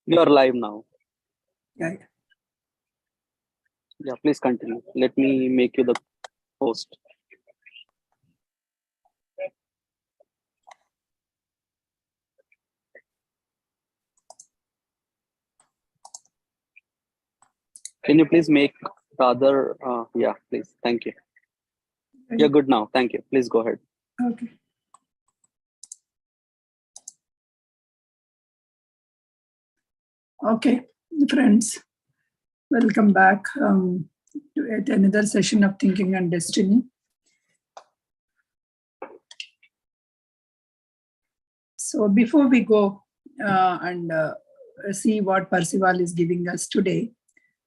You are live now. Yeah. Yeah, please continue. Let me make you the host. Can you please make the other? Yeah, please. Thank you. You're good now. Thank you. Please go ahead. Okay. Okay, friends, welcome back to yet another session of Thinking and Destiny. So before we go and see what Percival is giving us today,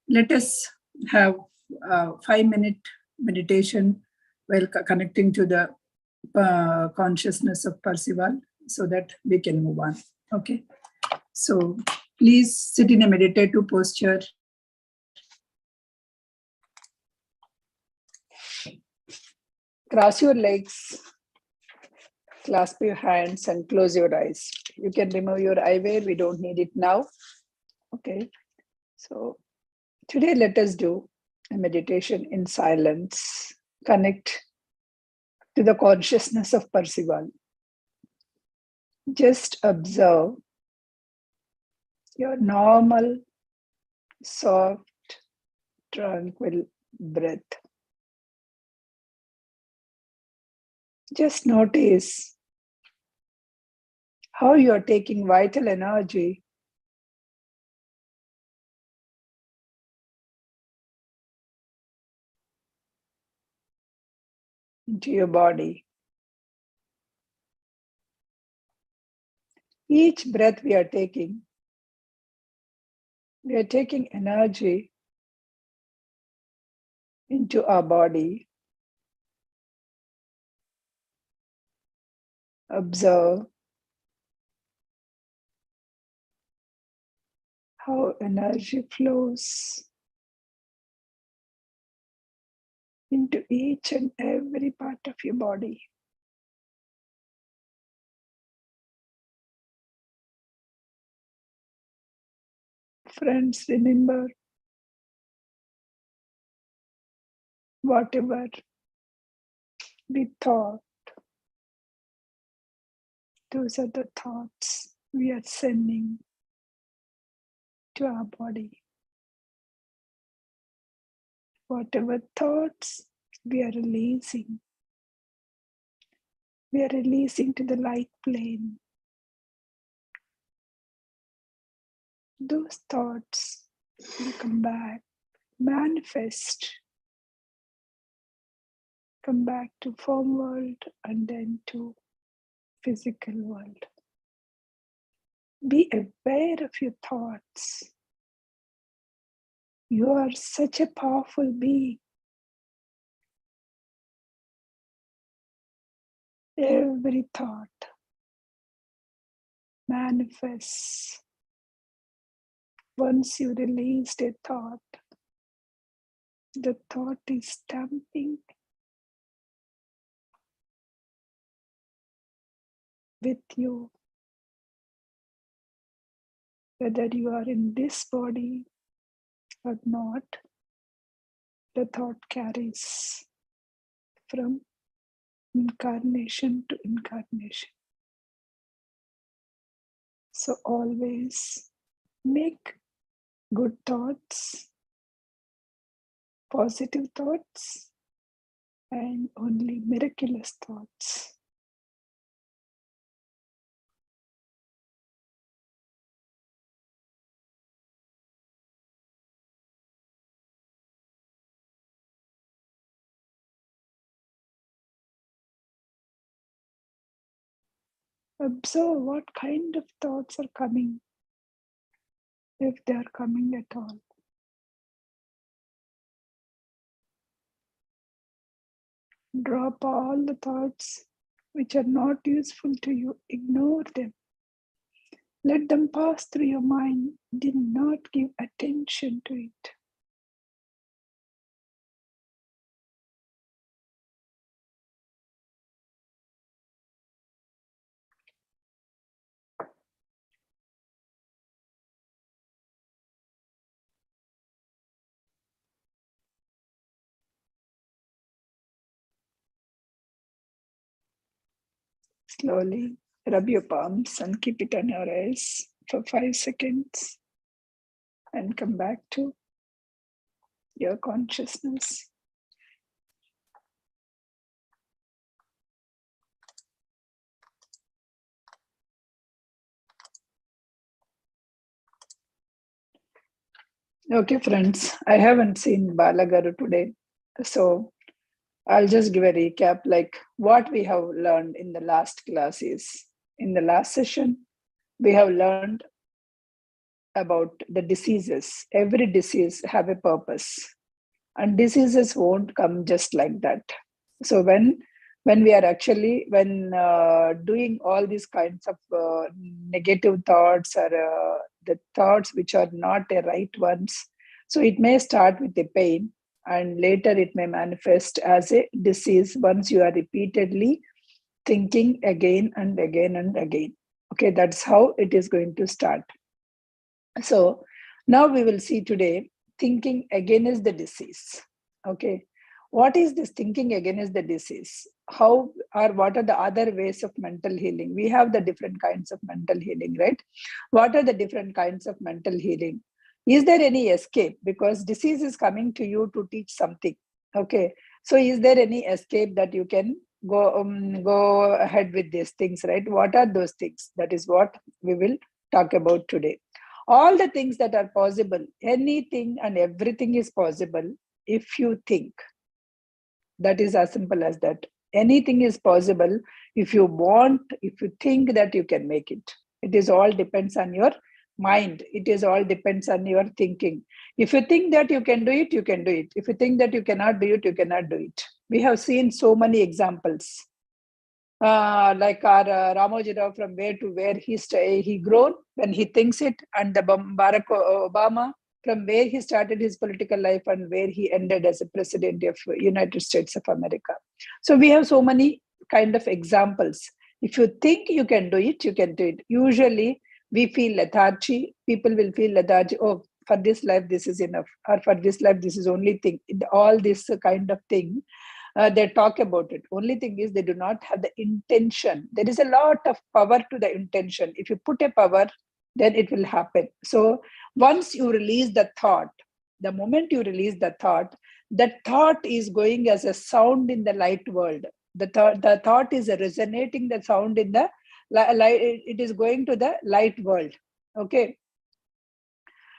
let us have a 5-minute meditation while connecting to the consciousness of Percival so that we can move on. Okay. So please sit in a meditative posture. Cross your legs, clasp your hands and close your eyes. You can remove your eyewear, we don't need it now. Okay, so today let us do a meditation in silence. Connect to the consciousness of Percival. Just observe your normal, soft, tranquil breath. Just notice how you are taking vital energy into your body. Each breath we are taking energy into our body. Observe how energy flows into each and every part of your body. Friends, remember, whatever we thought, those are the thoughts we are sending to our body. Whatever thoughts we are releasing to the light plane. Those thoughts will come back, manifest, come back to form world and then to physical world. Be aware of your thoughts. You are such a powerful being. Every thought manifests. Once you released a thought, the thought is stamping with you. Whether you are in this body or not, the thought carries from incarnation to incarnation. So always make good thoughts, positive thoughts, and only miraculous thoughts. Observe what kind of thoughts are coming, if they are coming at all. Drop all the thoughts which are not useful to you. Ignore them. Let them pass through your mind. Do not give attention to it. Slowly rub your palms and keep it on your eyes for 5 seconds and come back to your consciousness. Okay, friends, I haven't seen Balagaru today. So I'll just give a recap like what we have learned in the last classes. In the last session, we have learned about the diseases. Every disease have a purpose, and diseases won't come just like that. So when we are actually doing all these kinds of negative thoughts or the thoughts which are not the right ones, so it may start with the pain and later it may manifest as a disease once you are repeatedly thinking again and again and again. Okay, that's how it is going to start. So now we will see today thinking against the disease. Okay, what is this thinking against the disease? How or what are the other ways of mental healing? We have the different kinds of mental healing, right? What are the different kinds of mental healing? Is there any escape? Because disease is coming to you to teach something. Okay, so is there any escape that you can go ahead with these things, right? What are those things? That is what we will talk about today. All the things that are possible, anything and everything is possible if you think. That is as simple as that. Anything is possible if you want, if you think that you can make it. It is all depends on your mind. It is all depends on your thinking. If you think that you can do it, you can do it. If you think that you cannot do it, you cannot do it. We have seen so many examples. Like our Ramoji Rao, from where to where he grown when he thinks it, and the Barack Obama, from where he started his political life and where he ended as a president of United States of America. So we have so many kind of examples. If you think you can do it, you can do it. Usually we feel lethargy. People will feel lethargy. Oh, for this life, this is enough. Or for this life, this is only thing. All this kind of thing. They talk about it. Only thing is they do not have the intention. There is a lot of power to the intention. If you put a power, then it will happen. So once you release the thought, the moment you release the thought, that thought is going as a sound in the light world. The thought is resonating the sound in the light. It is going to the light world. Okay.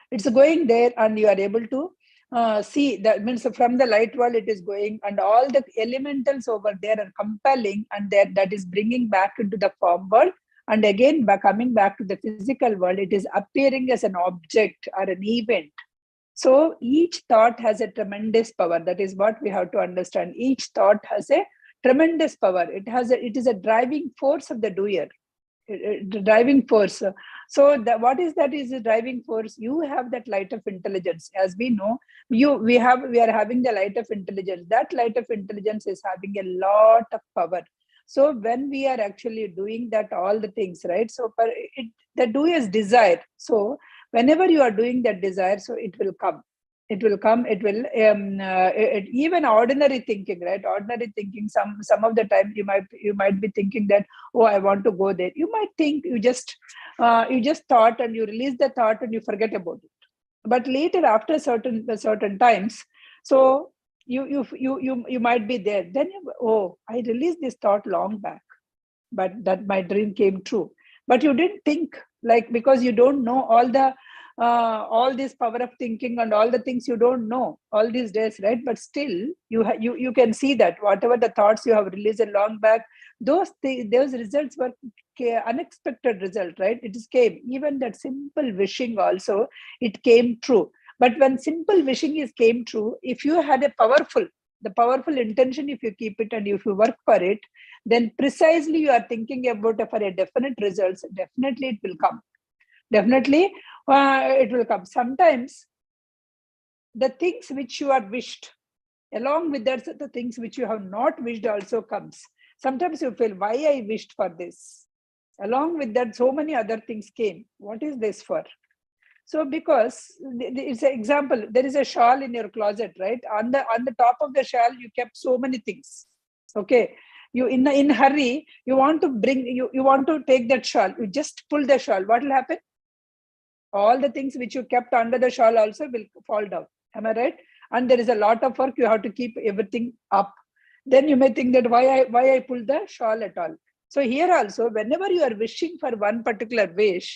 It's going there and you are able to see, that means from the light world it is going, and all the elementals over there are compelling, and that is bringing back into the form world, and again by coming back to the physical world, it is appearing as an object or an event. So each thought has a tremendous power. That is what we have to understand. Each thought has a tremendous power. It is a driving force of the doer. The driving force. So what is that is the driving force? You have that light of intelligence. As we know, we are having the light of intelligence. That light of intelligence is having a lot of power. So when we are actually doing that, all the things, right? So the doer's desire. So whenever you are doing that desire, so it will come. It will come. It will even ordinary thinking, right? Ordinary thinking. Some of the time you might be thinking that, oh, I want to go there. You might think you just thought and you release the thought and you forget about it. But later, after certain times, so you might be there. Then I released this thought long back, but that my dream came true. But you didn't think, like, because you don't know all this power of thinking and all the things you don't know all these days, right? But still you can see that whatever the thoughts you have released a long back, those results were unexpected result, right? It is came. Even that simple wishing also, it came true. But when simple wishing is came true, if you had the powerful intention, if you keep it and if you work for it, then precisely you are thinking about for a definite results, definitely it will come. Definitely it will come. Sometimes the things which you are wished, along with that, the things which you have not wished also comes. Sometimes you feel, why I wished for this? Along with that, so many other things came. What is this for? So because it's an example, there is a shawl in your closet, right? On the top of the shawl, you kept so many things. Okay. You in hurry, you want to you want to take that shawl. You just pull the shawl. What will happen? All the things which you kept under the shawl also will fall down. Am I right? And there is a lot of work. You have to keep everything up. Then you may think that why I pull the shawl at all. So here also, whenever you are wishing for one particular wish,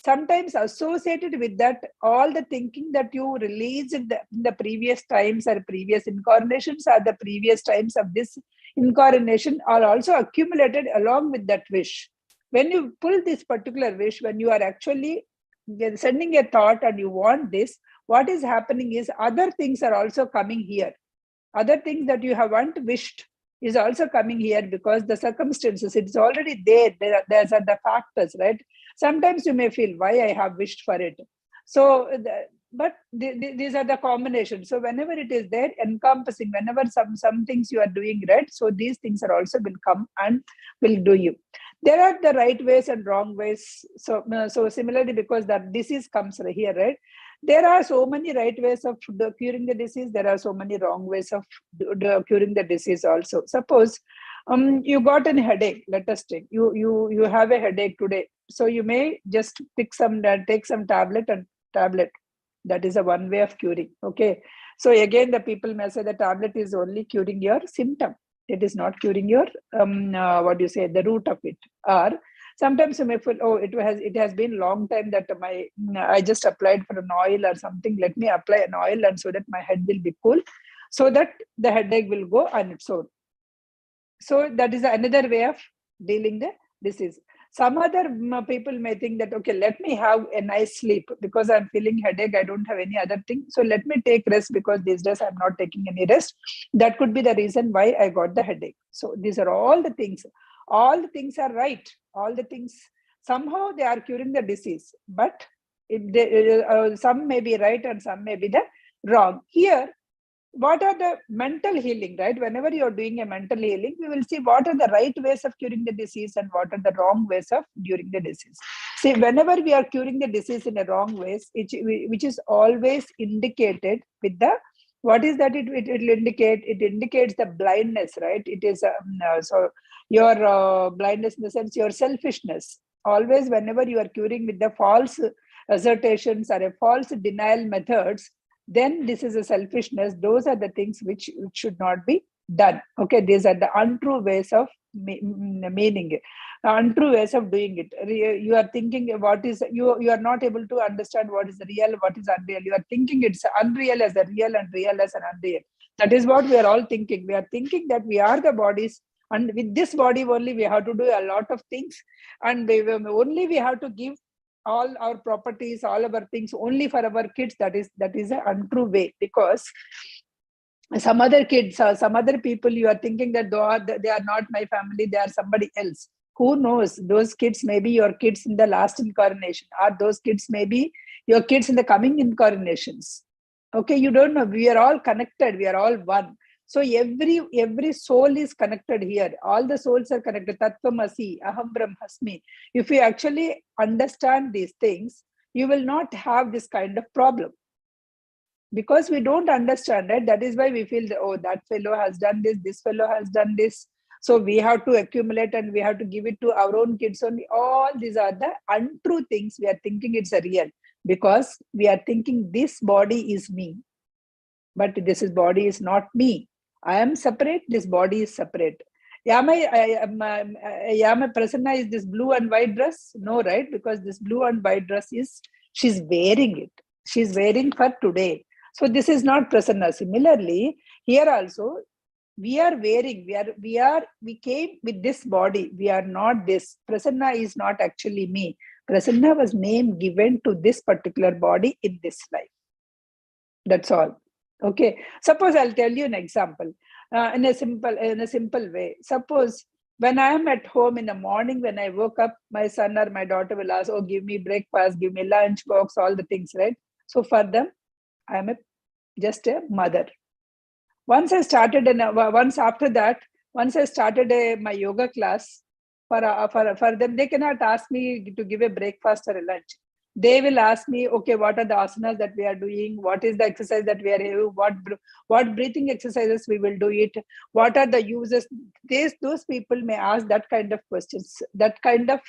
sometimes associated with that, all the thinking that you released in the previous times or previous incarnations or the previous times of this incarnation are also accumulated along with that wish. When you pull this particular wish, when you are actually sending a thought and you want this, what is happening is other things are also coming here. Other things that you haven't wished is also coming here because the circumstances, it's already there. There's the factors, right? Sometimes you may feel why I have wished for it. So, but these are the combinations. So whenever it is there, encompassing, whenever some things you are doing right, so these things are also will come and will do you. There are the right ways and wrong ways. So similarly, because that disease comes here, right? There are so many right ways of curing the disease. There are so many wrong ways of curing the disease also. Suppose you got a headache. Let us take you have a headache today. So you may just take some tablet. That is a one way of curing. Okay. So again, the people may say the tablet is only curing your symptom. It is not curing your the root of it. Or sometimes you may feel, oh, it has been long time that I just applied for an oil or something. Let me apply an oil and so that my head will be cool, so that the headache will go on its own. So that is another way of dealing the disease. Some other people may think that, okay, let me have a nice sleep because I'm feeling headache. I don't have any other thing. So let me take rest because these days I'm not taking any rest. That could be the reason why I got the headache. So these are all the things. All the things are right. All the things, somehow they are curing the disease. But some may be right and some may be the wrong. Here, what are the mental healing, right? Whenever you're doing a mental healing, we will see what are the right ways of curing the disease and what are the wrong ways of curing the disease. See, whenever we are curing the disease in a wrong ways, which is always indicated with the, what is that it will indicate? It indicates the blindness, right? It is, so your blindness in the sense, your selfishness. Always whenever you are curing with the false assertions or a false denial methods, then this is a selfishness. Those are the things which should not be done. Okay, these are the untrue ways of meaning it, untrue ways of doing it. You are thinking what is, you are not able to understand what is real, what is unreal. You are thinking it's unreal as a real and real as an unreal. That is what we are all thinking. We are thinking that we are the bodies, and with this body only we have to do a lot of things, and only we have to give all our properties, all our things only for our kids. That is an untrue way, because some other kids or some other people, you are thinking that they are not my family, they are somebody else. Who knows? Those kids may be your kids in the last incarnation, or those kids may be your kids in the coming incarnations. Okay, you don't know. We are all connected. We are all one. So every soul is connected here. All the souls are connected. Tattvamasi, Aham Brahmasmi. If you actually understand these things, you will not have this kind of problem. Because we don't understand it, that is why we feel that, oh, that fellow has done this fellow has done this. So we have to accumulate and we have to give it to our own kids only. All these are the untrue things. We are thinking it's a real, because we are thinking this body is me. But this body is not me. I am separate, this body is separate. Prasanna is this blue and white dress? No, right? Because this blue and white dress she's wearing it. She's wearing for today. So this is not Prasanna. Similarly, here also, we are wearing, we came with this body. We are not this. Prasanna is not actually me. Prasanna was name given to this particular body in this life. That's all. Okay. Suppose I'll tell you an example in a simple way. Suppose when I am at home in the morning, when I woke up, my son or my daughter will ask, oh, give me breakfast, give me lunch box, all the things, right? So for them, I am just a mother. Once I started, once I started my yoga class, for them, they cannot ask me to give a breakfast or a lunch. They will ask me, okay, what are the asanas that we are doing? What is the exercise that we are doing? What breathing exercises we will do it? What are the uses? Those people may ask that kind of questions. That kind of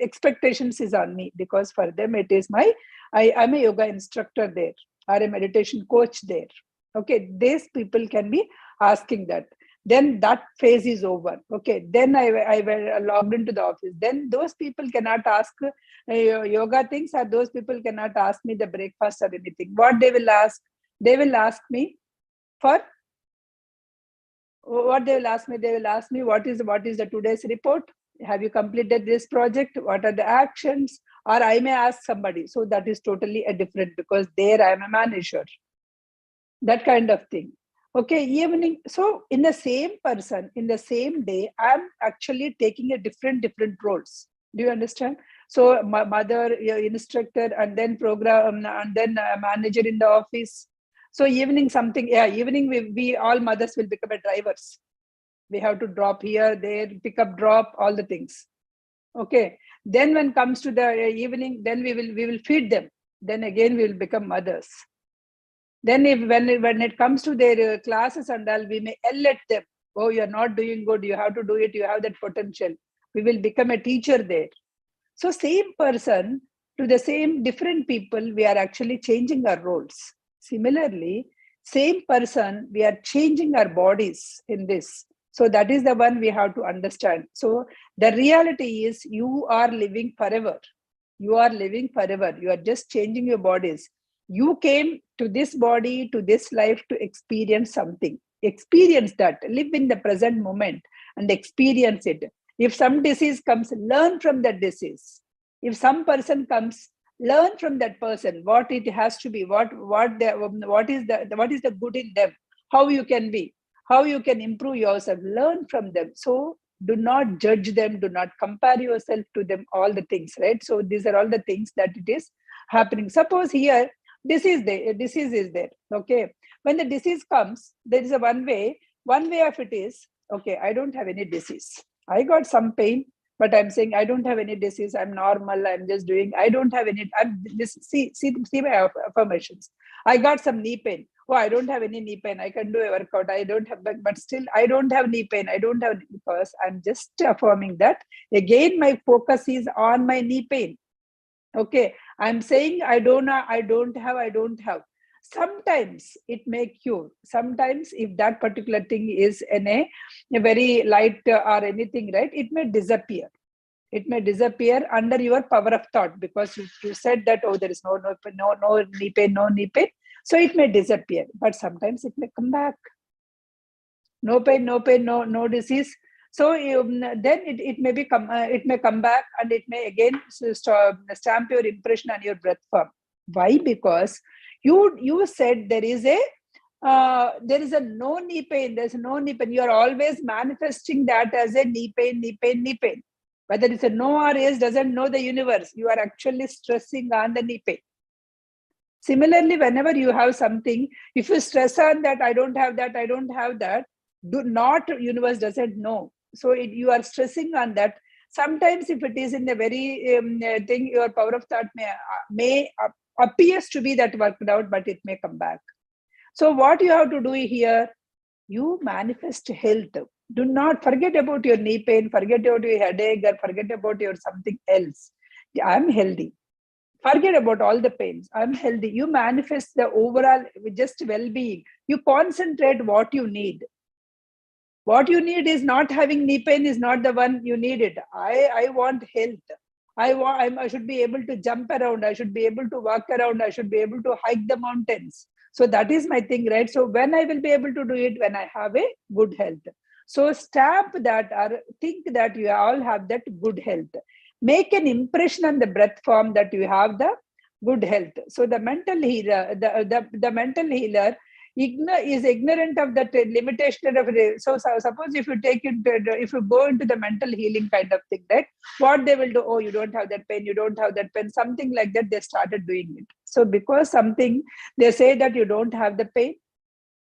expectations is on me, because for them it is I'm a yoga instructor there, or a meditation coach there. Okay, these people can be asking that. Then that phase is over. Okay, then I logged into the office. Then those people cannot ask yoga things, or those people cannot ask me the breakfast or anything. What they will ask? They will ask me for what they will ask me. They will ask me what is the today's report? Have you completed this project? What are the actions? Or I may ask somebody. So that is totally a different, because there I am a manager. That kind of thing. Okay, evening. So in the same person, in the same day, I'm actually taking a different roles. Do you understand? So my mother, instructor, and then program, and then manager in the office. So evening something, evening we all mothers will become a drivers. We have to drop here, there, pick up, drop, all the things. Okay. Then when comes to the evening, then we will feed them. Then again we will become mothers. Then when it comes to their classes and all, we may yell at them. Oh, you're not doing good. You have to do it. You have that potential. We will become a teacher there. So same person to the same different people, we are actually changing our roles. Similarly, same person, we are changing our bodies in this. So that is the one we have to understand. So the reality is you are living forever. You are living forever. You are just changing your bodies. You came to this body, to this life to experience something. Experience that. Live in the present moment and experience it. If some disease comes, learn from that disease. If some person comes, learn from that person what it has to be, what is the good in them, how you can be, how you can improve yourself. Learn from them. So do not judge them, do not compare yourself to them, all the things, right? So these are all the things that it is happening. Suppose here disease is there. Okay, when the disease comes, there is a one way of it is, okay, I don't have any disease. I got some pain, but I'm saying I don't have any disease. I'm normal. I'm just doing. I don't have any. See my affirmations. I got some knee pain. Oh, I don't have any knee pain. I can do a workout. I don't have, but still I don't have knee pain. I don't have, because I'm just affirming that. Again, my focus is on my knee pain. Okay, I'm saying I don't have. Sometimes it may cure. Sometimes if that particular thing is in a very light or anything, right, it may disappear. It may disappear under your power of thought, because you said that, oh, there is no knee pain. So it may disappear, but sometimes it may come back. No pain, no disease. So then it may come back, and it may again stamp your impression on your breath form. Why? Because you said there is a no knee pain. There's no knee pain. You are always manifesting that as a knee pain. Whether it's a no or yes doesn't know the universe. You are actually stressing on the knee pain. Similarly, whenever you have something, if you stress on that, I don't have that, do not, universe doesn't know. So you are stressing on that. Sometimes if it is in the very thing, your power of thought may appears to be that worked out, but it may come back. So what you have to do here, you manifest health. Do not forget about your knee pain, forget about your headache, or forget about your something else. I'm healthy. Forget about all the pains. I'm healthy. You manifest the overall just well-being. You concentrate what you need. What you need is not having knee pain is not the one you need it. I want health. I should be able to jump around. I should be able to walk around. I should be able to hike the mountains. So that is my thing, right? So when I will be able to do it, when I have a good health. So stamp that or think that you all have that good health. Make an impression on the breath form that you have the good health. So the mental healer, the mental healer is ignorant of that limitation of it. So suppose if you go into the mental healing kind of thing, right? What they will do, oh, you don't have that pain, something like that, they started doing it. So because something, they say that you don't have the pain,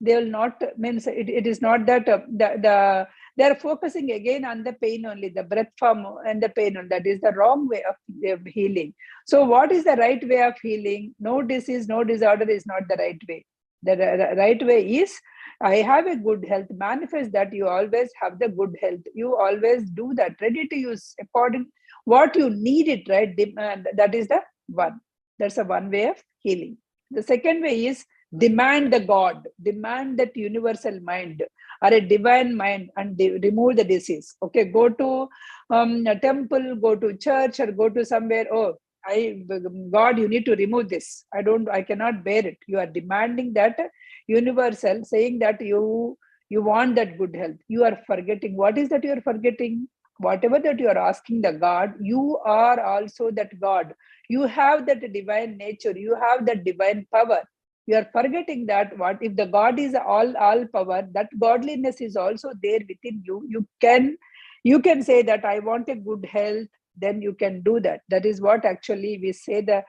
they will not, means it is not that They are focusing again on the pain only, the breath form and the pain only. That is the wrong way of healing. So what is the right way of healing? No disease, no disorder is not the right way. The right way is, I have a good health. Manifest that you always have the good health. You always do that. Ready to use according what you need it, right? That is the one. That's a one way of healing. The second way is demand the God, demand that universal mind or a divine mind and remove the disease. Okay, go to a temple, go to church, or go to somewhere. Oh, God, you need to remove this. I cannot bear it. You are demanding that universal, saying that you want that good health. You are forgetting. What is that you are forgetting? Whatever that you are asking the God, you are also that God. You have that divine nature. You have that divine power. You are forgetting that what if the God is all power, that godliness is also there within you. You can say that I want a good health, then you can do that. That is what actually we say. The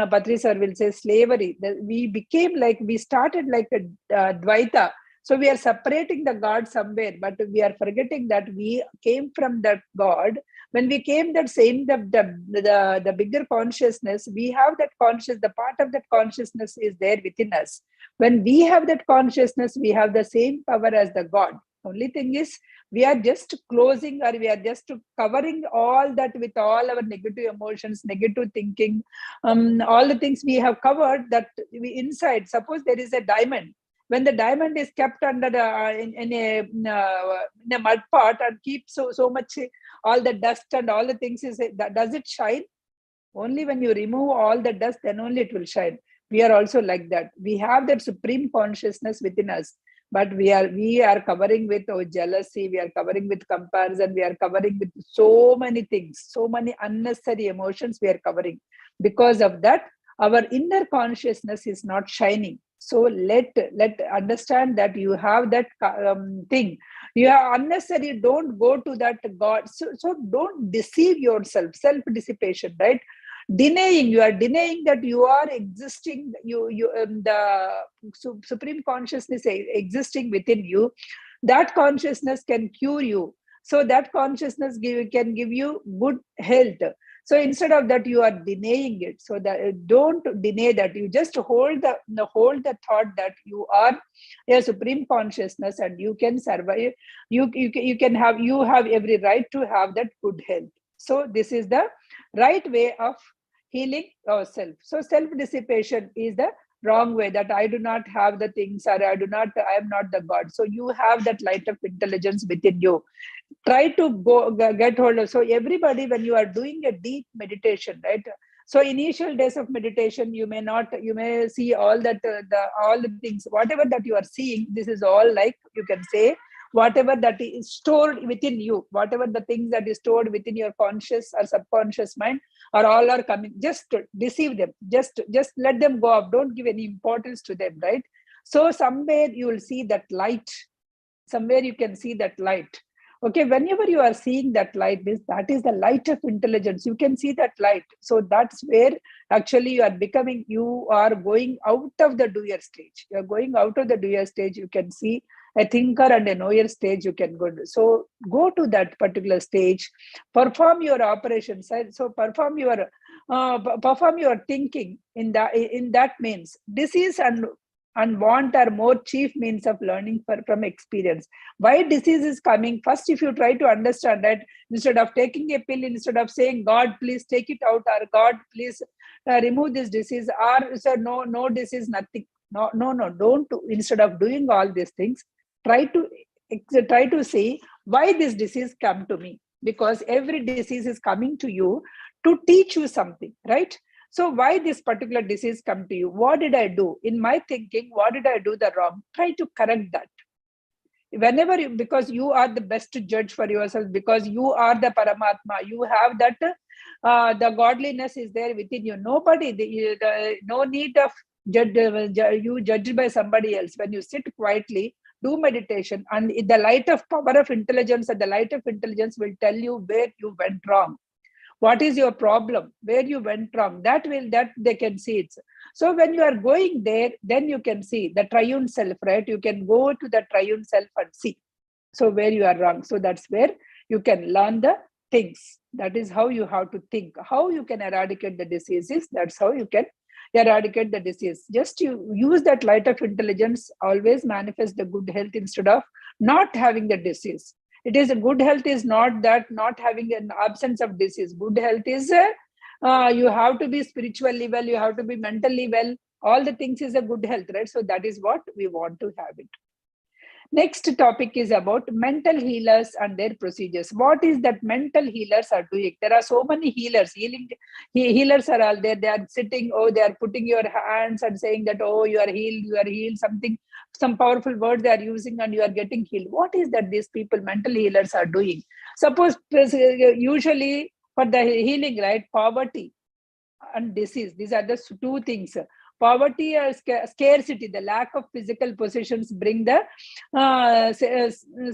Patri sir will say slavery. We became like, we started like a Dvaita. So we are separating the God somewhere, but we are forgetting that we came from that God. When we came that same, the bigger consciousness, we have that the part of that consciousness is there within us. When we have that consciousness, we have the same power as the God. Only thing is, we are just closing, or we are just covering all that with all our negative emotions, negative thinking, all the things we have covered that we inside. Suppose there is a diamond. When the diamond is kept under in a mud pot and keep so much all the dust and all the things, does it shine? Only when you remove all the dust, then only it will shine. We are also like that. We have that supreme consciousness within us, but we are covering with jealousy, we are covering with comparison, we are covering with so many things, so many unnecessary emotions we are covering. Because of that, our inner consciousness is not shining. So let understand that you have that thing. You are unnecessary. Don't go to that God. So don't deceive yourself. Self dissipation, right? You are denying that you are existing. The supreme consciousness existing within you. That consciousness can cure you. So that consciousness can give you good health. So instead of that, you are denying it. So that don't deny that. You just hold the thought that you are a supreme consciousness and you can survive. You have every right to have that good health. So this is the right way of healing yourself. So self-dissipation is the wrong way, that I do not have the things, or I am not the God. So you have that light of intelligence within you. Try to get hold of. So everybody, when you are doing a deep meditation, right? So initial days of meditation, you may see all that all the things, whatever that you are seeing, this is all like, you can say, whatever that is stored within you, whatever the things that is stored within your conscious or subconscious mind, or all are coming. Just to deceive them, just let them go off. Don't give any importance to them, right? So somewhere you will see that light. Somewhere you can see that light. Okay, whenever you are seeing that light, that is the light of intelligence. You can see that light. So that's where actually you are going out of the doer stage. You are going out of the doer stage. You can see a thinker and a knower stage. You can go. So go to that particular stage, perform your operations. So perform your thinking in that means. Disease and want are more chief means of learning from experience. Why disease is coming? First, if you try to understand that, instead of taking a pill, instead of saying, God, please take it out, or God, please remove this disease, or sir, no disease, nothing. No, don't do. Instead of doing all these things, try to see why this disease come to me. Because every disease is coming to you to teach you something, right? So why this particular disease come to you? What did I do? In my thinking, what did I do the wrong? Try to correct that. Because you are the best judge for yourself, because you are the Paramatma, you have that, the godliness is there within you. Nobody, no need of you judged by somebody else. When you sit quietly, do meditation, and the light of power of intelligence, and the light of intelligence will tell you where you went wrong. What is your problem? Where you went wrong? That they can see it. So when you are going there, then you can see the triune self, right? You can go to the triune self and see. So where you are wrong. So that's where you can learn the things. That is how you have to think. How you can eradicate the diseases. That's how you can eradicate the disease. Just you use that light of intelligence, always manifest the good health instead of not having the disease. It is a good health is not that not having an absence of disease. Good health is you have to be spiritually well, you have to be mentally well. All the things is a good health, right? So that is what we want to have it. Next topic is about mental healers and their procedures. What is that mental healers are doing? There are so many healers. Healers are all there. They are sitting, they are putting your hands and saying that, you are healed, something, some powerful word they are using and you are getting healed. What is that these people, mental healers, are doing? Suppose, usually for the healing, right? Poverty and disease. These are the two things. Poverty or scarcity, the lack of physical possessions bring the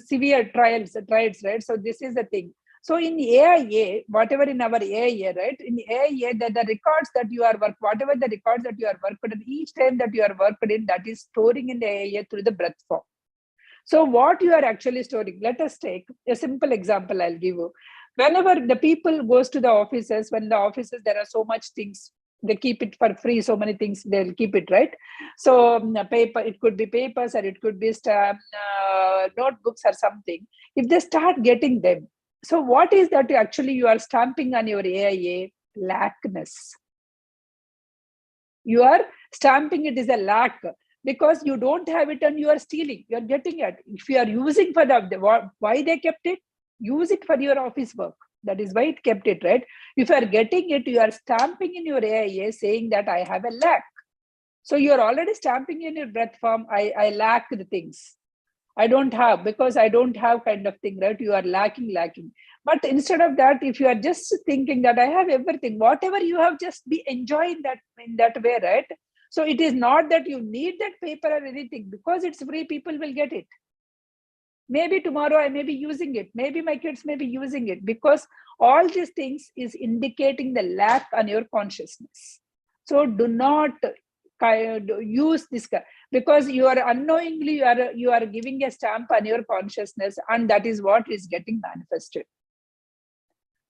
severe trials, right? So this is the thing. So in AIA, whatever in our AIA, right? In AIA, the records that you are whatever the records that you are worked in, each time that you are worked in, that is storing in the AIA through the breath form. So what you are actually storing, let us take a simple example I'll give you. Whenever the people goes to the offices, when the offices, there are so much things, they keep it for free, so many things, they'll keep it, right? So paper, it could be papers or it could be notebooks or something. If they start getting them, so what is that actually you are stamping on your AIA? Lackness. You are stamping it is a lack, because you don't have it and you are stealing, you are getting it. If you are using for why they kept it, use it for your office work. That is why it kept it, right? If you are getting it, you are stamping in your AIA saying that I have a lack. So you are already stamping in your breath form, I lack the things. I don't have, because I don't have kind of thing, right? You are lacking. But instead of that, if you are just thinking that I have everything, whatever you have, just be enjoying that in that way, right? So it is not that you need that paper or anything, because it's free, people will get it. Maybe tomorrow I may be using it. Maybe my kids may be using it, because all these things is indicating the lack on your consciousness. So do not use this, because you are unknowingly, you are giving a stamp on your consciousness, and that is what is getting manifested.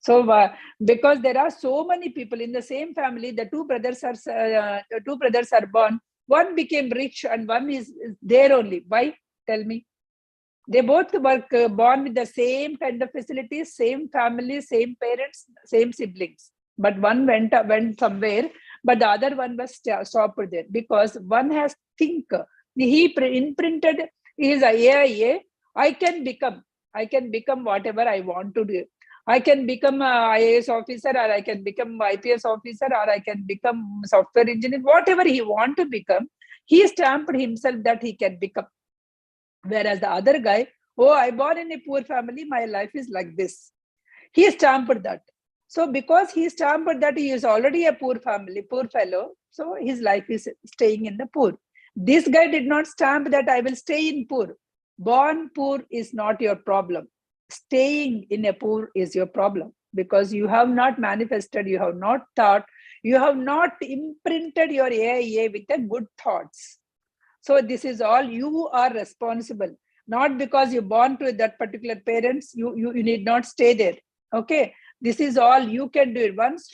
So because there are so many people in the same family, the two brothers are born. One became rich and one is there only. Why? Tell me. They both were born with the same kind of facilities, same family, same parents, same siblings. But one went somewhere, but the other one was stopped there, because one has think. He imprinted his AIA. I can become whatever I want to do. I can become an IAS officer, or I can become IPS officer, or I can become software engineer. Whatever he want to become, he stamped himself that he can become. Whereas the other guy, I born in a poor family, my life is like this. He stamped that. So because he stamped that he is already a poor fellow, so his life is staying in the poor. This guy did not stamp that I will stay in poor. Born poor is not your problem. Staying in a poor is your problem, because you have not manifested, you have not thought, you have not imprinted your AIA with the good thoughts. So this is all you are responsible. Not because you're born to that particular parents, you need not stay there. Okay, this is all you can do it. Once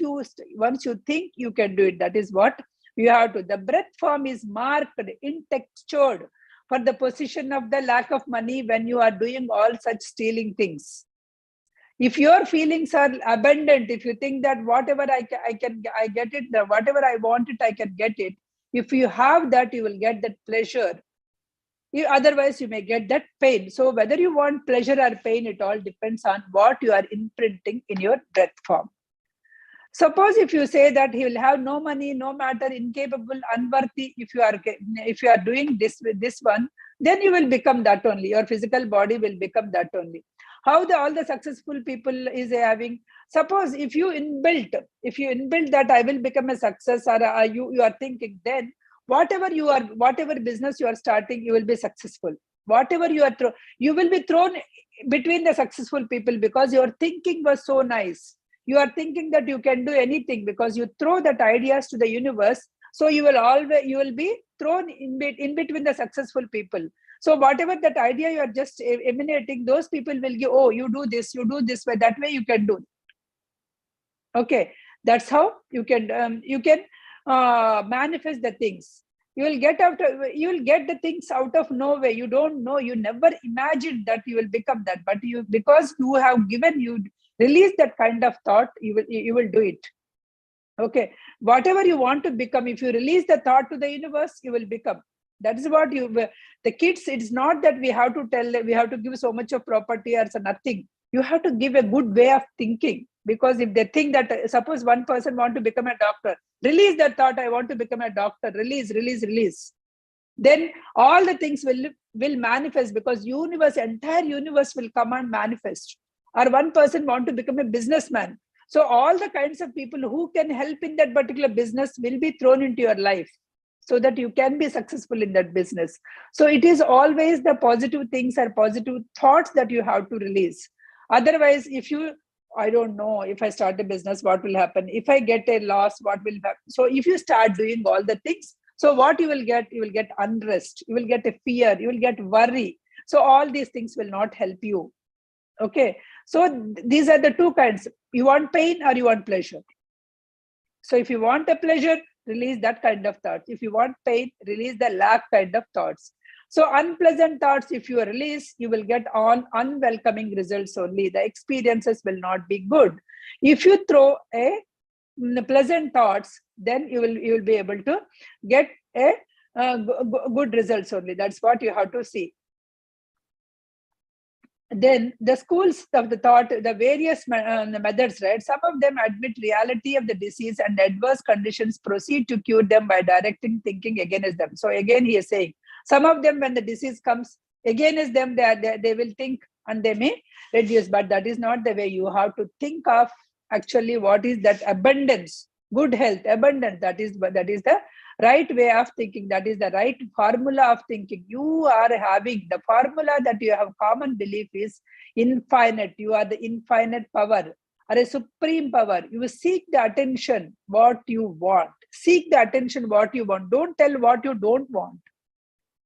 you think, you can do it. That is what you have to. The breath form is marked, intextured for the position of the lack of money when you are doing all such stealing things. If your feelings are abundant, if you think that whatever I get it, whatever I want it, I can get it. If you have that, you will get that pleasure. Otherwise, you may get that pain. So whether you want pleasure or pain, it all depends on what you are imprinting in your breath form. Suppose if you say that he will have no money, no matter, incapable, unworthy, if you are doing this one, then you will become that only. Your physical body will become that only. How all the successful people is having. Suppose if you inbuilt that I will become a success, or you are thinking, then whatever business you are starting, you will be successful. Whatever you will be thrown between the successful people, because your thinking was so nice. You are thinking that you can do anything, because you throw that ideas to the universe. So you will be thrown in between the successful people. So whatever that idea you are just emanating, those people will give, oh, you do this way, that way you can do. Okay, that's how you can manifest the things. You will get the things out of nowhere. You don't know, you never imagined that you will become that, but because you have release that kind of thought, you will do it. Okay, whatever you want to become, if you release the thought to the universe, you will become. That is what the kids, it's not that we have to give so much of property or so nothing. You have to give a good way of thinking, because if they think that, suppose one person want to become a doctor, release that thought, I want to become a doctor, release, then all the things will manifest, because entire universe will come and manifest. Or one person want to become a businessman, so all the kinds of people who can help in that particular business will be thrown into your life, so that you can be successful in that business. So it is always the positive things or positive thoughts that you have to release. Otherwise, I don't know, if I start a business, what will happen? If I get a loss, what will happen? So if you start doing all the things, so what you will get unrest, you will get a fear, you will get worry. So all these things will not help you. Okay, so these are the two kinds. You want pain or you want pleasure. So if you want a pleasure, release that kind of thoughts. If you want pain, release the lack kind of thoughts. So unpleasant thoughts, if you release, you will get on unwelcoming results only. The experiences will not be good. If you throw a pleasant thoughts, then you will be able to get a good results only. That's what you have to see. Then the schools of the thought, the various methods, right? Some of them admit reality of the disease and adverse conditions, proceed to cure them by directing thinking against them. So again, he is saying, some of them, when the disease comes against them, they will think and they may reduce, but that is not the way. You have to think of actually what is that abundance, good health, abundance. That is the right way of thinking. That is the right formula of thinking. You are having the formula that you have common belief is infinite. You are the infinite power or a supreme power. You seek the attention what you want. Seek the attention what you want. Don't tell what you don't want.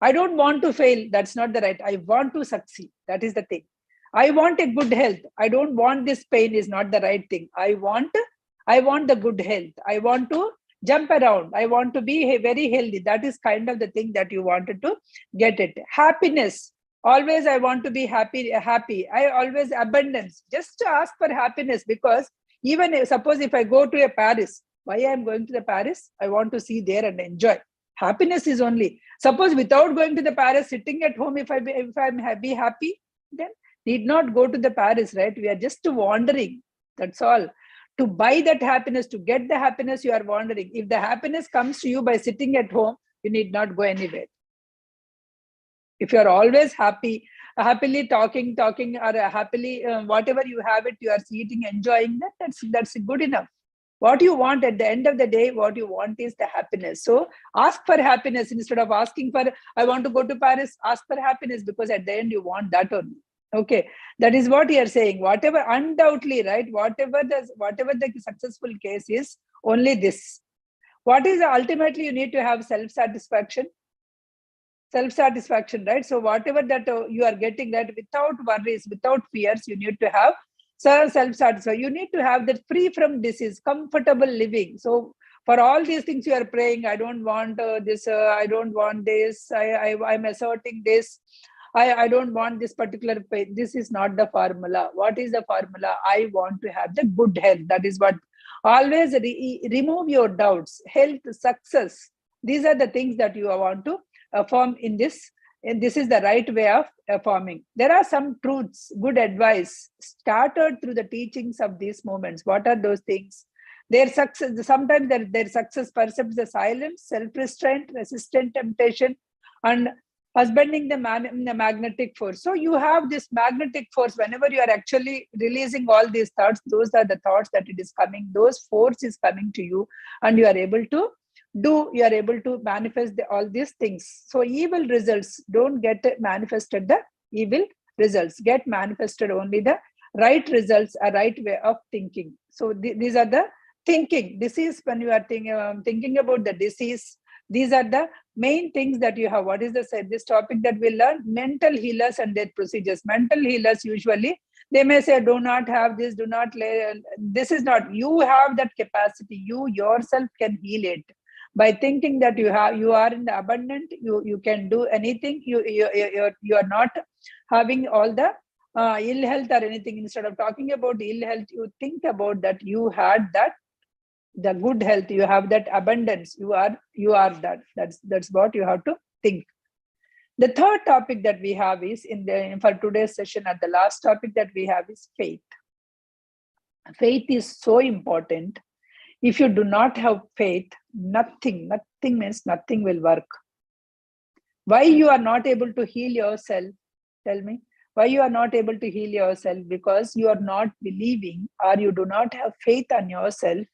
I don't want to fail. That's not the right. I want to succeed. That is the thing. I want a good health. I don't want this pain is not the right thing. I want the good health. I want to jump around. I want to be very healthy. That is kind of the thing that you wanted to get it. Happiness. Always I want to be happy. I always abundance. Just to ask for happiness, because even suppose if I go to a Paris, why I am going to the Paris? I want to see there and enjoy. Happiness is only. Suppose without going to the Paris, sitting at home, if I'm be happy, then need not go to the Paris, right? We are just wandering. That's all. To buy that happiness, to get the happiness, you are wandering. If the happiness comes to you by sitting at home, you need not go anywhere. If you are always happily talking, or happily whatever you have it, you are eating, enjoying that. That's good enough. What you want at the end of the day, what you want is the happiness. So ask for happiness instead of asking for, I want to go to Paris. Ask for happiness, because at the end you want that only. Okay, that is what you are saying. Whatever, undoubtedly, right? Whatever the successful case is, only this. What is ultimately you need to have self-satisfaction, right? So whatever that you are getting, that without worries, without fears, you need to have self-satisfaction. You need to have that free from disease, comfortable living. So for all these things you are praying, I don't want this, I don't want this, I'm asserting this, I don't want this particular pain. This is not the formula. What is the formula? I want to have the good health. That is what. Always remove your doubts. Health, success. These are the things that you want to affirm in this. And this is the right way of affirming. There are some truths, good advice started through the teachings of these moments. What are those things? Their success. Sometimes their success perceives the silence, self-restraint, resistant temptation, and husbanding the magnetic force. So you have this magnetic force. Whenever you are actually releasing all these thoughts, those are the thoughts that it is coming. Those force is coming to you, and you are able to manifest all these things. So evil results don't get manifested. The evil results get manifested only the right results, a right way of thinking. So these are the thinking. Disease, when you are thinking about the disease, These are the main things that you have. What is this topic that we learn? Mental healers and their procedures. Mental healers usually, they may say, do not have this, do not lay. This is not, you have that capacity. You yourself can heal it. By thinking that you are in the abundant, you can do anything. You are not having all the ill health or anything. Instead of talking about ill health, you think about that you had that, the good health, you have that abundance, you are that. That's what you have to think. The third topic that we have is for today's session, at the last topic that we have is faith. Faith is so important. If you do not have faith, nothing means nothing will work. Why you are not able to heal yourself? Tell me. Why you are not able to heal yourself? Because you are not believing, or you do not have faith on yourself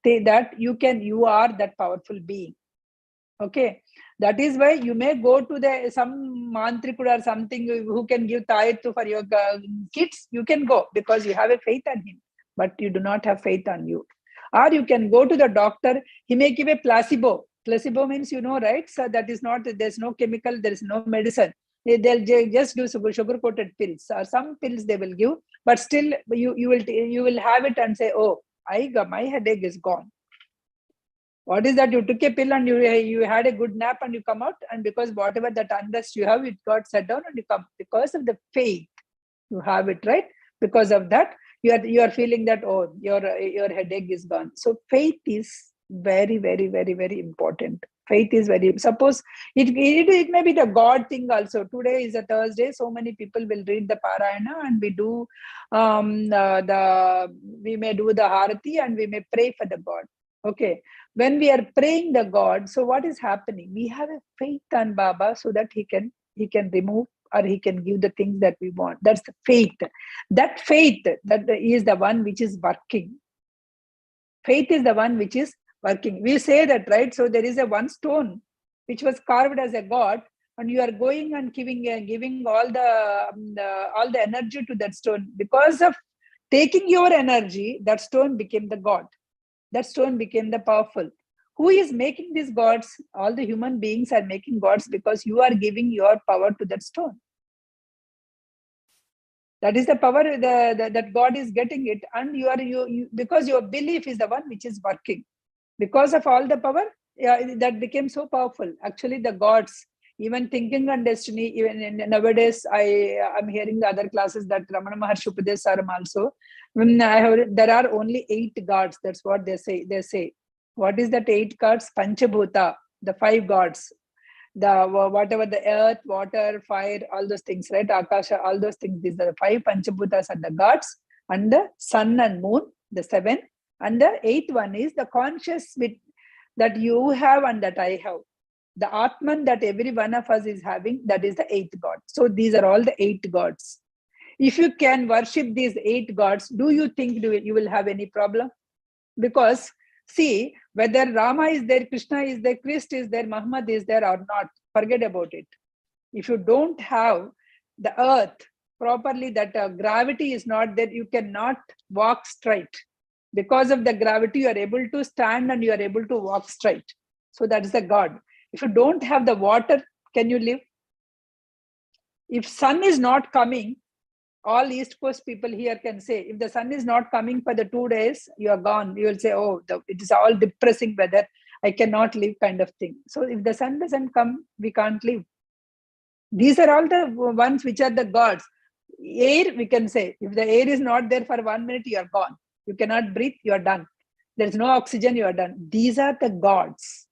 that you are that powerful being. Okay, that is why you may go to some mantrikud or something who can give tithe for your kids. You can go because you have a faith on him, but you do not have faith on you. Or you can go to the doctor, he may give a placebo. Placebo means, right? So that is not, there's no chemical, there is no medicine. They'll just do sugar coated pills, or some pills they will give, but still you will have it and say, oh, my headache is gone. What is that? You took a pill and you had a good nap and you come out, and because whatever that unrest you have, it got set down and you come. Because of the faith, you have it, right? Because of that, you are feeling that, oh, your headache is gone. So faith is very, very, very, very important. Faith is very, suppose it may be the God thing also. Today is a Thursday, so many people will read the Parayana, and we do we may do the Harati, and we may pray for the God. Okay, when we are praying the God, so what is happening? We have a faith on Baba so that he can remove, or he can give the things that we want. That's the faith. That faith, that is the one which is working. Faith is the one which is working. We say that, right? So there is a one stone which was carved as a God, and you are going and giving all the energy to that stone. Because of taking your energy, that stone became the God. That stone became the powerful. Who is making these gods? All the human beings are making gods because you are giving your power to that stone. That is the power that God is getting it, and you because your belief is the one which is working. Because of all the power, that became so powerful. Actually, the gods, even thinking on destiny, even nowadays, I'm hearing the other classes that Ramana Maharshi Upadesaram also. There are only 8 gods. That's what they say. What is that 8 gods? Panchabhuta, the 5 gods. Whatever the earth, water, fire, all those things, right? Akasha, all those things. These are the 5 Panchabhutas are the gods, and the sun and moon, the 7. And the 8th one is the conscious that you have and that I have. The Atman that every one of us is having, that is the 8th God. So these are all the 8 gods. If you can worship these 8 gods, do you think you will have any problem? Because see, whether Rama is there, Krishna is there, Christ is there, Muhammad is there or not, forget about it. If you don't have the earth properly, that gravity is not there, you cannot walk straight. Because of the gravity, you are able to stand and you are able to walk straight. So that is the God. If you don't have the water, can you live? If sun is not coming, all East Coast people here can say, if the sun is not coming for the 2 days, you are gone. You will say, oh, it is all depressing weather. I cannot live, kind of thing. So if the sun doesn't come, we can't live. These are all the ones which are the gods. Air, we can say, if the air is not there for 1 minute, you are gone. You cannot breathe, you are done. There's no oxygen, you are done. These are the gods.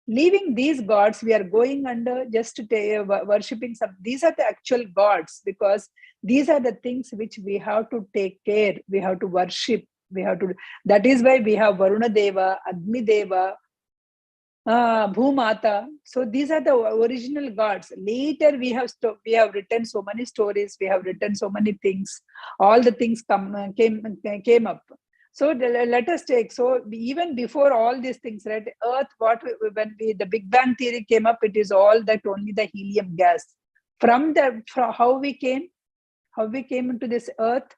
Leaving these gods, we are going under just worshipping some. These are the actual gods, because these are the things which we have to take care. We have to worship. That is why we have Varuna Deva, Agni Deva, Bhumata. So these are the original gods. Later we have written so many stories. We have written so many things. All the things came up. So let us take. So even before all these things, right? Earth, the Big Bang theory came up, it is all that only the helium gas. From how we came into this earth,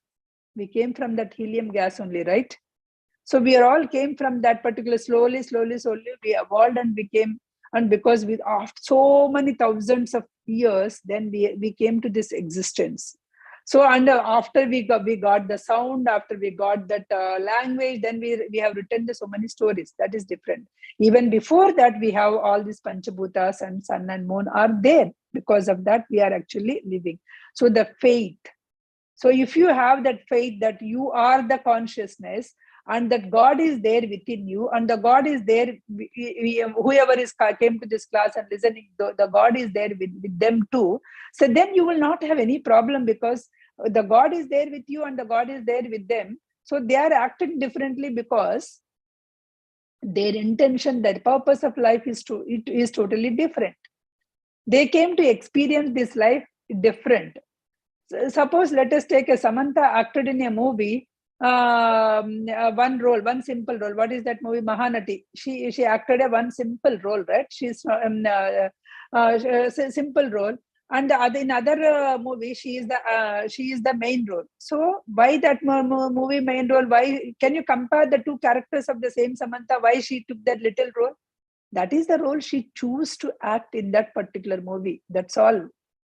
we came from that helium gas only, right? So we are all came from that particular, slowly, we evolved and became, and because we, after so many thousands of years, then we came to this existence. So, and after we got the sound, after we got that language, then we have written so many stories. That is different. Even before that, we have all these Panchabhutas and sun and moon are there. Because of that, we are actually living. So the faith. So if you have that faith that you are the consciousness, and that God is there within you, and the God is there, whoever is came to this class and listening, the God is there with them too. So then you will not have any problem, because the God is there with you and the God is there with them. So they are acting differently because their intention, their purpose of life is totally different. They came to experience this life different. Suppose let us take a Samantha acted in a movie, one role, one simple role. What is that movie? Mahanati. She acted a one simple role, right? She's simple role, and in other movie she is the main role. So why that movie main role? Why can you compare the two characters of the same Samantha? Why she took that little role? That is the role she chose to act in that particular movie. That's all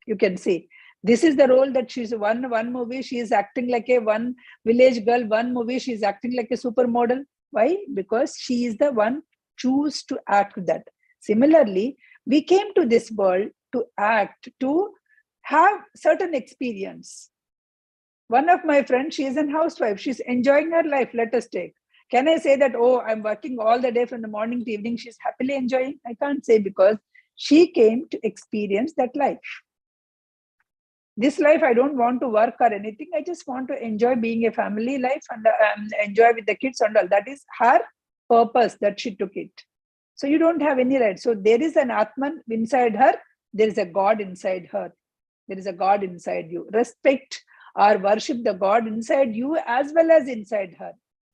you can see. This is the role that she's one movie she is acting like a one village girl, one movie she is acting like a supermodel. Why? Because she is the one choose to act that. Similarly, we came to this world to act, to have certain experience. One of my friends, she is a housewife, she's enjoying her life. Let us take. Can I say that, oh, I'm working all the day from the morning to evening, she's happily enjoying? I can't say, because she came to experience that life. This life, I don't want to work or anything. I just want to enjoy being a family life and enjoy with the kids and all. That is her purpose that she took it. So you don't have any right. So there is an Atman inside her. There is a God inside her. There is a God inside you. Respect or worship the God inside you as well as inside her.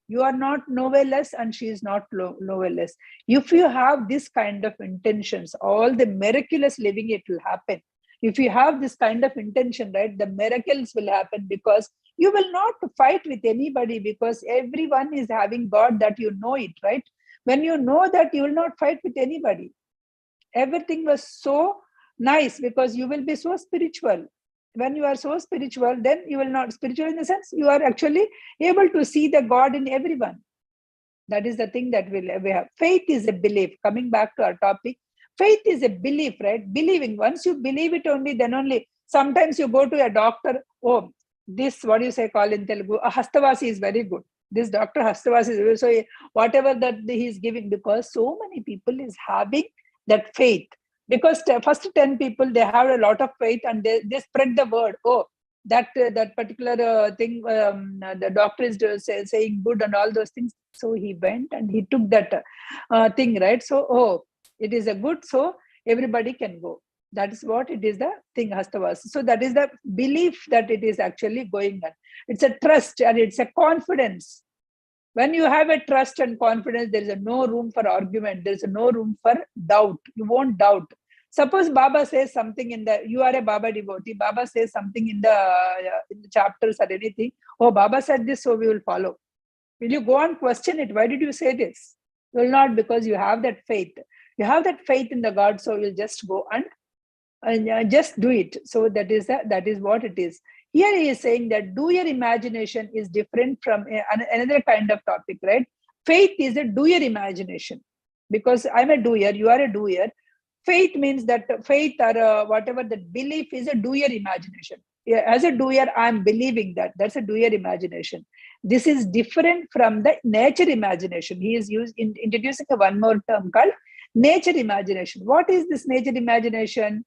You are not nowhere less and she is not nowhere less. If you have this kind of intentions, all the miraculous living, it will happen. If you have this kind of intention, right, the miracles will happen, because you will not fight with anybody, because everyone is having God, that you know it, right? When you know that, you will not fight with anybody. Everything was so nice, because you will be so spiritual. When you are so spiritual, then you will not, spiritual in the sense, you are actually able to see the God in everyone. That is the thing that we have. Faith is a belief. Coming back to our topic, faith is a belief, right? Believing. Once you believe it only, then only. Sometimes you go to a doctor, oh, this, what do you say, call in Telugu, Hastavasi is very good. This doctor Hastavasi is, so whatever that he is giving, because so many people is having that faith. Because first 10 people, they have a lot of faith and they spread the word. Oh, that particular thing, the doctor is saying good and all those things. So he went and he took that thing, right? So, oh, it is a good, so everybody can go. That is what it is, the thing, Hastavas. So that is the belief that it is actually going on. It's a trust and it's a confidence. When you have a trust and confidence, there is no room for argument. There is no room for doubt. You won't doubt. Suppose Baba says something you are a Baba devotee, Baba says something in the chapters or anything. Oh, Baba said this, so we will follow. Will you go and question it? Why did you say this? You will not, because you have that faith. You have that faith in the God, so you'll just go and just do it. So that is what it is. Here he is saying that doer imagination is different from another kind of topic, right? Faith is a doer imagination. Because I'm a doer, you are a doer. Faith means that faith or whatever, that belief is a doer imagination. As a doer, I'm believing that. That's a doer imagination. This is different from the nature imagination. He is introducing one more term called nature imagination. What is this nature imagination?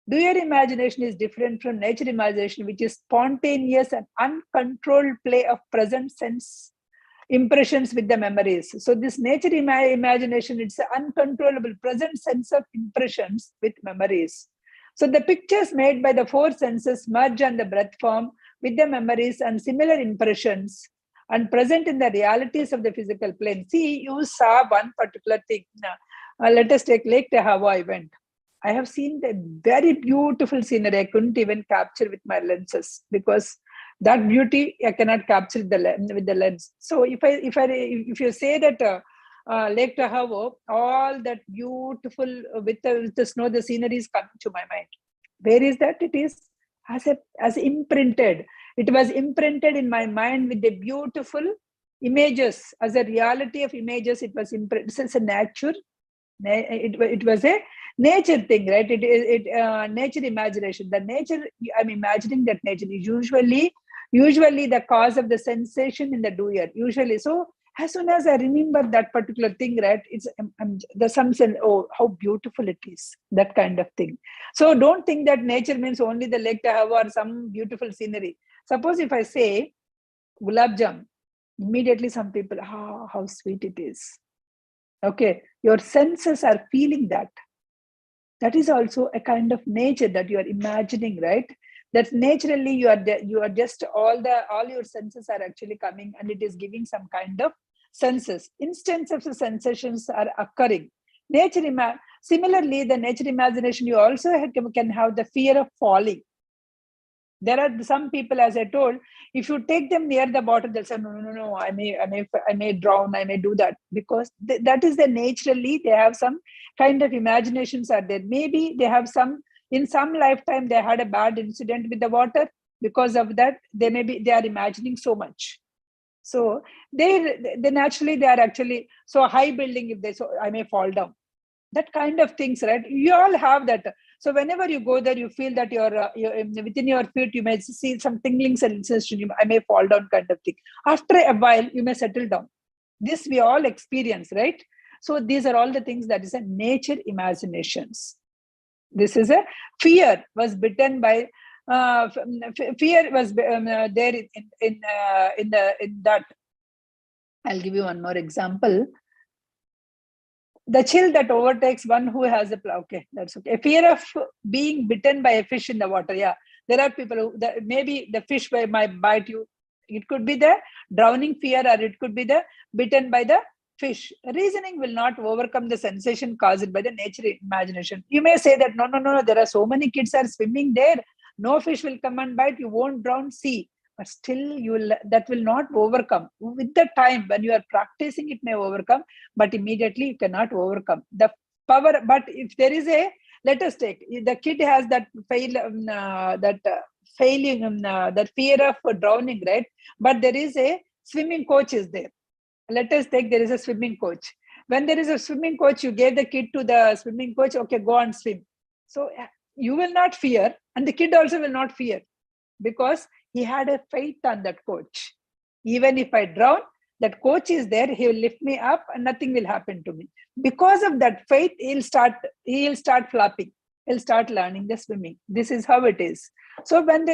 Doer imagination is different from nature imagination, which is spontaneous and uncontrolled play of present sense impressions with the memories. So this nature imagination, it's an uncontrollable present sense of impressions with memories. So the pictures made by the four senses merge on the breath form with the memories and similar impressions and present in the realities of the physical plane. See, you saw one particular thing. Let us take Lake Tahoe event. I have seen the very beautiful scenery. I couldn't even capture with my lenses, because That beauty I cannot capture with the lens. So if you say that Lake Tahoe, all that beautiful with the snow, the scenery is coming to my mind. Where is that? It is as imprinted. It was imprinted in my mind with the beautiful images, as a reality of images. It was imprinted. It's a nature. It was a nature thing, right? Nature imagination. The nature, I'm imagining that nature is usually the cause of the sensation in the doer. Usually, so as soon as I remember that particular thing, right, it's there's some sense, oh, how beautiful it is, that kind of thing. So don't think that nature means only the Lake Tahoe or some beautiful scenery. Suppose if I say gulab jam, immediately some people, how sweet it is. Okay, your senses are feeling that. That is also a kind of nature that you are imagining, right? That naturally you are just all your senses are actually coming, and it is giving some kind of senses. Instance of the sensations are occurring. Similarly, the nature imagination, you also can have the fear of falling. There are some people, as I told, if you take them near the bottom, they'll say, no, I may drown, I may do that, because that is the naturally, they have some kind of imaginations are there. Maybe they have in some lifetime, they had a bad incident with the water. Because of that, they are imagining so much. So they naturally, they are actually, so high building, I may fall down. That kind of things, right? You all have that. So whenever you go there, you feel that you're within your feet, you may see some tingling sensation. I may fall down, kind of thing. After a while, you may settle down. This we all experience, right? So these are all the things that is a nature imaginations. This is a fear was bitten by fear was there in that. I'll give you one more example. The chill that overtakes one who has a plow. Okay, that's okay. A fear of being bitten by a fish in the water. Yeah, there are people who maybe the fish might bite you. It could be the drowning fear, or it could be the bitten by the fish. Reasoning will not overcome the sensation caused by the nature imagination. You may say that no, there are so many kids are swimming there. No fish will come and bite. You won't drown. See. But still that will not overcome. With the time, when you are practicing, it may overcome, but immediately you cannot overcome the power. But if there is let us take, the kid has that that fear of drowning, right? But there is a swimming coach is there. Let us take, there is a swimming coach. When there is a swimming coach, you gave the kid to the swimming coach, okay, go and swim. So you will not fear, and the kid also will not fear, because he had a faith on that coach. Even if I drown, that coach is there, he will lift me up and nothing will happen to me. Because of that faith, he'll start flapping. He'll start learning the swimming. This is how it is. So when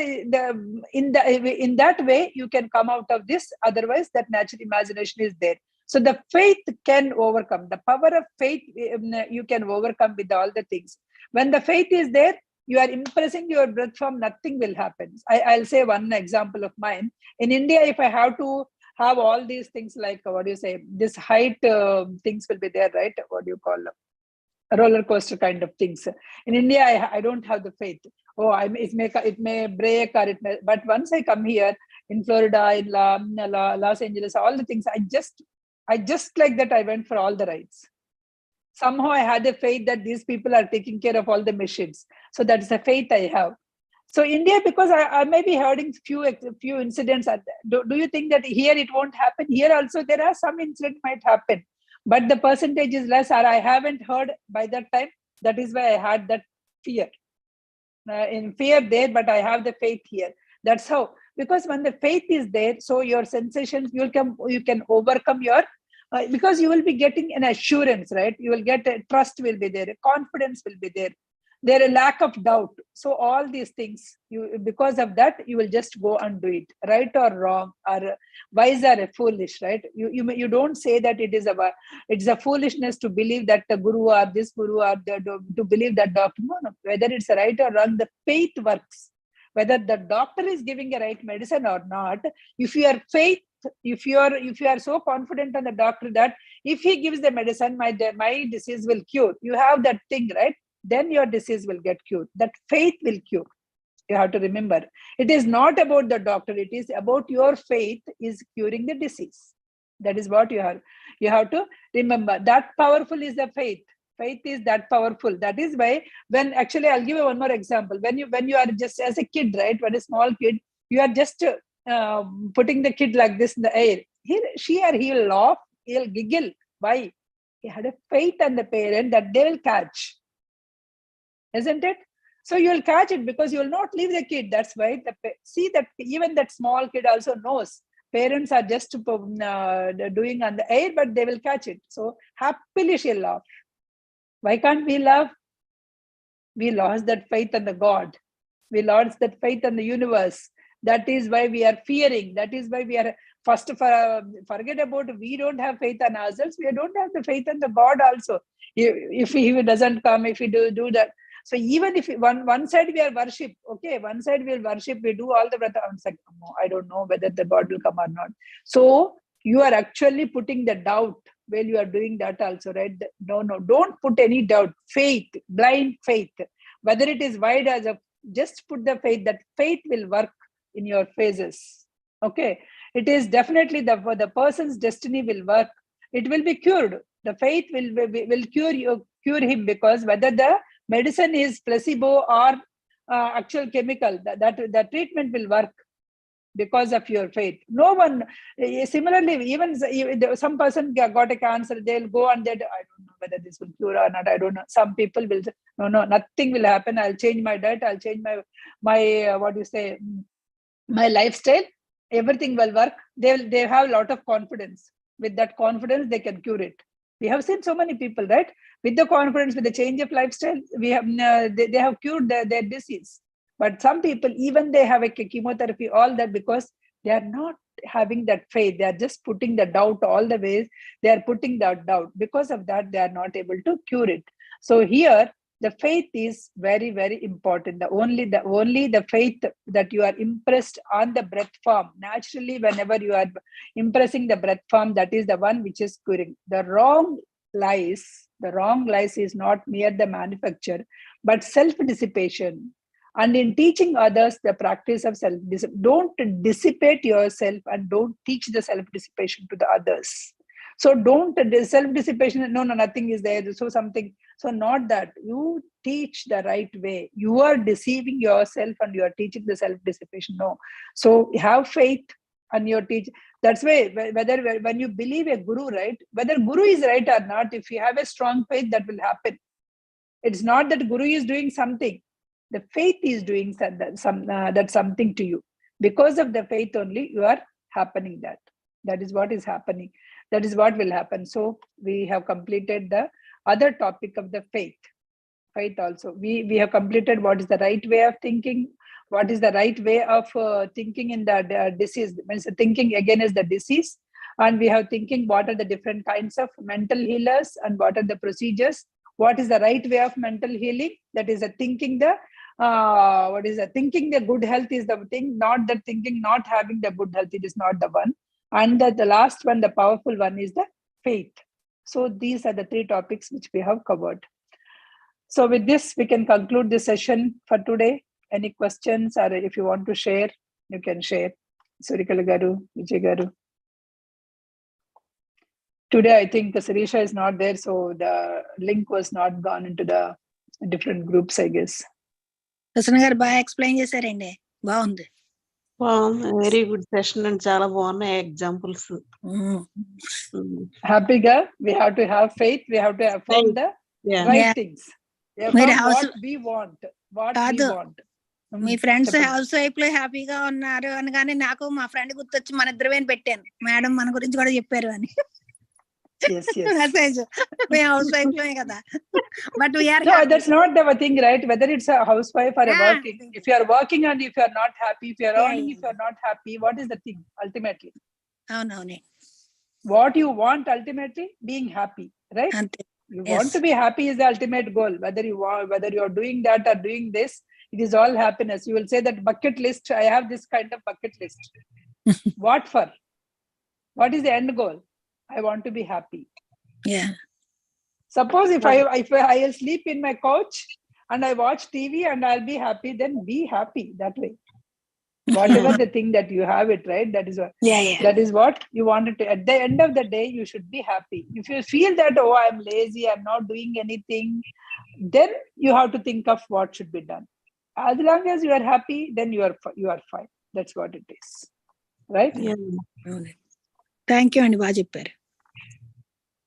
in that way, you can come out of this. Otherwise, that natural imagination is there. So the faith can overcome. The power of faith, you can overcome with all the things. When the faith is there, you are impressing your breath form, nothing will happen. I'll say one example of mine. In India, if I have to have all these things, like, what do you say, this height things will be there, right? What do you call them? Roller coaster kind of things. In India, I don't have the faith. Oh, it may break, or it may, but once I come here in Florida, in Los Angeles, all the things, I just like that, I went for all the rides. Somehow I had a faith that these people are taking care of all the machines. So that's the faith I have. So India, because I may be hearing few incidents. Do you think that here it won't happen? Here also there are some incidents might happen, but the percentage is less, or I haven't heard by that time. That is why I had that fear. In fear there, but I have the faith here. That's how. Because when the faith is there, so your sensations, you can overcome your because you will be getting an assurance, right? You will get a trust will be there, a confidence will be there, a lack of doubt. So all these things, because of that, you will just go and do it, right or wrong, or wise or foolish, right? You don't say that it's a foolishness to believe that the guru or this guru or to believe that doctor. No, whether it's right or wrong, the faith works. Whether the doctor is giving a right medicine or not, if your faith, if you are so confident on the doctor that if he gives the medicine, my disease will cure, you have that thing, right? Then your disease will get cured. That faith will cure. You have to remember. It is not about the doctor. It is about your faith is curing the disease. That is what you have to remember. That powerful is the faith. Faith is that powerful. That is why when actually I'll give you one more example. When you are just as a kid, right? When a small kid, you are just putting the kid like this in the air. She or he will laugh, he'll giggle. Why? He had a faith on the parent that they will catch. Isn't it? So you will catch it because you will not leave the kid. That's why see that even that small kid also knows parents are just doing on the air, but they will catch it. So happily she'll laugh. Why can't we laugh? We lost that faith in the God. We lost that faith in the universe. That is why we are fearing. That is why we are first forget about we don't have faith in ourselves. We don't have the faith in the God also. If he doesn't come, if we do that. So even if one side we are worship, okay, one side we will worship, we do all the vrata. Like, I don't know whether the God will come or not. So you are actually putting the doubt while you are doing that also, right? No, don't put any doubt. Faith, blind faith, whether it is wide as a, just put the faith that faith will work in your phases. Okay, it is definitely the person's destiny will work. It will be cured. The faith will cure him, because whether the medicine is placebo or actual chemical, that treatment will work because of your faith. No one, similarly, even some person got a cancer, they'll go and I don't know whether this will cure or not. I don't know. Some people will say, no, nothing will happen. I'll change my diet. I'll change my what do you say, my lifestyle. Everything will work. They have a lot of confidence. With that confidence, they can cure it. We have seen so many people, right? With the confidence, with the change of lifestyle, we have they have cured their disease. But some people, even they have a chemotherapy, all that, because they are not having that faith. They are just putting the doubt all the ways. They are putting that doubt. Because of that, they are not able to cure it. So here, the faith is very, very important. Only the faith that you are impressed on the breath form. Naturally, whenever you are impressing the breath form, that is the one which is curing. The wrong lies is not mere the manufacture, but self-dissipation. And in teaching others the practice of self-dissipation, don't dissipate yourself and don't teach the self-dissipation to the others. So don't self-dissipation, no, nothing is there. So something, so not that. You teach the right way. You are deceiving yourself and you are teaching the self-dissipation. No. So have faith and your teach. That's why when you believe a guru, right, whether guru is right or not, if you have a strong faith, that will happen. It's not that guru is doing something. The faith is doing that something to you. Because of the faith only, you are happening that. That is what is happening. That is what will happen. So we have completed the other topic of the faith. Faith also. We have completed what is the right way of thinking, what is the right way of thinking in the disease. Means thinking again is the disease. And we have thinking what are the different kinds of mental healers and what are the procedures. What is the right way of mental healing? That is a thinking thinking the good health is the thing, not the thinking not having the good health. It is not the one. And the last one, the powerful one, is the faith. So these are the three topics which we have covered. So with this, we can conclude this session for today. Any questions, or if you want to share, you can share. Surikala Garu, Vijay Garu. Today, I think Sirisha is not there, so the link was not gone into the different groups, I guess. Prasanna garu baga explain chesarandi. Baagundi. Very good session and chala bagunnai examples. Happyga, we have to have faith. We have to affirm the right things. What we want. Me friends house wife లో హ్యాపీగా ఉన్నారు అనగానే నాకు మా friend గుర్తొచ్చి మన ఇద్దరమేని పెట్టాను, madam మన గురించి కూడా చెప్పారు అని మెసేజ్. హౌస్ వైఫ్ లోనే కదా, but that's not the thing, right? Whether it's a housewife or a working, if you are working and if you are not happy, if you are earning, if you are not happy, what is the thing ultimately? అవునవునే, what you want ultimately, being happy, right? You want to be happy is the ultimate goal. Whether you are doing that or doing this, it is all happiness. You will say that bucket list, I have this kind of bucket list. What for? What is the end goal? I want to be happy. Yeah. Suppose if I sleep in my couch and I watch TV and I'll be happy, then be happy that way. Whatever the thing that you have it, right? That is what, that is what you wanted to. At the end of the day, you should be happy. If you feel that, oh, I'm lazy, I'm not doing anything, then you have to think of what should be done. As long as you are happy, then you are fine. That's what it is, right? Yeah. Thank you అండి, బాగా చెప్పారు.